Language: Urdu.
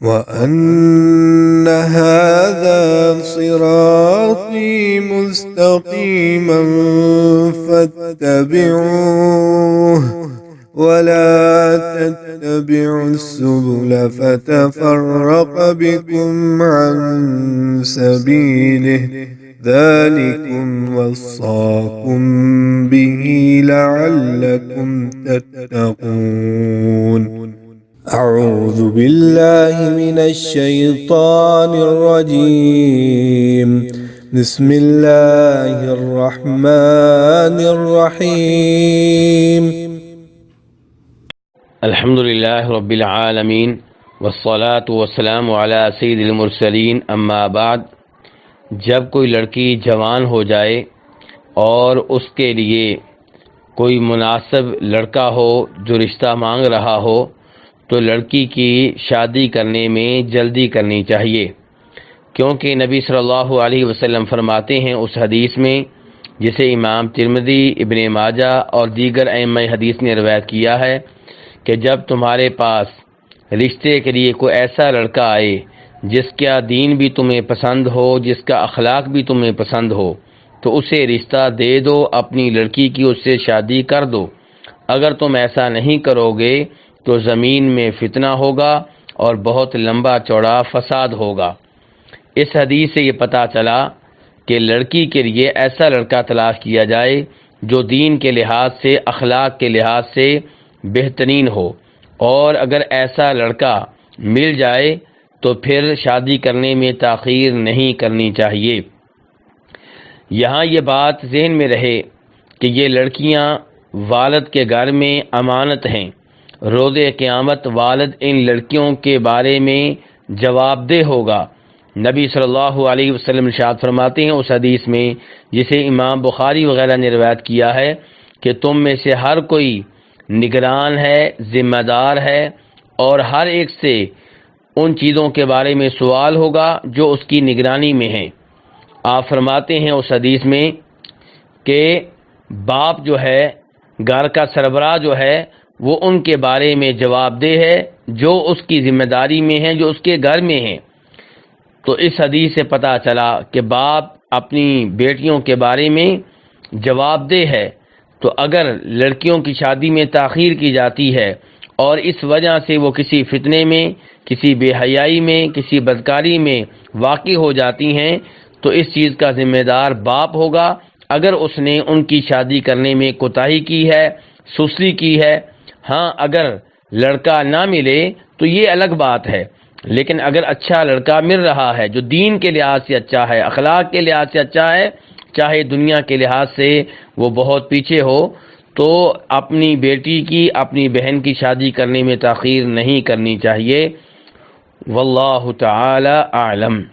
وأن هذا صراطي مستقيما فاتبعوه ولا تتبعوا السبل فتفرق بكم عن سبيله ذلكم وصاكم به لعلكم تتقون. أعوذ بالله من الشيطان الرجيم. بسم الله الرحمن الرحيم. الحمد للہ رب العالمین والصلاة والسلام علی سید المرسلین، اما بعد. جب کوئی لڑکی جوان ہو جائے اور اس کے لیے کوئی مناسب لڑکا ہو جو رشتہ مانگ رہا ہو تو لڑکی کی شادی کرنے میں جلدی کرنی چاہیے، کیونکہ نبی صلی اللہ علیہ وسلم فرماتے ہیں اس حدیث میں جسے امام ترمذی، ابن ماجہ اور دیگر ائمہ حدیث نے روایت کیا ہے کہ جب تمہارے پاس رشتے کے لیے کوئی ایسا لڑکا آئے جس کا دین بھی تمہیں پسند ہو، جس کا اخلاق بھی تمہیں پسند ہو، تو اسے رشتہ دے دو، اپنی لڑکی کی اس سے شادی کر دو۔ اگر تم ایسا نہیں کرو گے تو زمین میں فتنہ ہوگا اور بہت لمبا چوڑا فساد ہوگا۔ اس حدیث سے یہ پتہ چلا کہ لڑکی کے لیے ایسا لڑکا تلاش کیا جائے جو دین کے لحاظ سے، اخلاق کے لحاظ سے بہترین ہو، اور اگر ایسا لڑکا مل جائے تو پھر شادی کرنے میں تاخیر نہیں کرنی چاہیے۔ یہاں یہ بات ذہن میں رہے کہ یہ لڑکیاں والد کے گھر میں امانت ہیں۔ روز قیامت والد ان لڑکیوں کے بارے میں جواب دہ ہوگا۔ نبی صلی اللہ علیہ وسلم ارشاد فرماتے ہیں اس حدیث میں جسے امام بخاری وغیرہ نے روایت کیا ہے کہ تم میں سے ہر کوئی نگران ہے، ذمہ دار ہے، اور ہر ایک سے ان چیزوں کے بارے میں سوال ہوگا جو اس کی نگرانی میں ہیں۔ آپ فرماتے ہیں اس حدیث میں کہ باپ جو ہے، گھر کا سربراہ جو ہے، وہ ان کے بارے میں جواب دہ ہے جو اس کی ذمہ داری میں ہیں، جو اس کے گھر میں ہیں۔ تو اس حدیث سے پتہ چلا کہ باپ اپنی بیٹیوں کے بارے میں جواب دہ ہے۔ تو اگر لڑکیوں کی شادی میں تاخیر کی جاتی ہے اور اس وجہ سے وہ کسی فتنے میں، کسی بے حیائی میں، کسی بدکاری میں واقع ہو جاتی ہیں تو اس چیز کا ذمہ دار باپ ہوگا۔ اگر اس نے ان کی شادی کرنے میں کوتاہی کی ہے، سستی کی ہے۔ ہاں، اگر لڑکا نہ ملے تو یہ الگ بات ہے، لیکن اگر اچھا لڑکا مل رہا ہے جو دین کے لحاظ سے اچھا ہے، اخلاق کے لحاظ سے اچھا ہے، چاہے دنیا کے لحاظ سے وہ بہت پیچھے ہو، تو اپنی بیٹی کی، اپنی بہن کی شادی کرنے میں تاخیر نہیں کرنی چاہیے۔ واللہ تعالی اعلم۔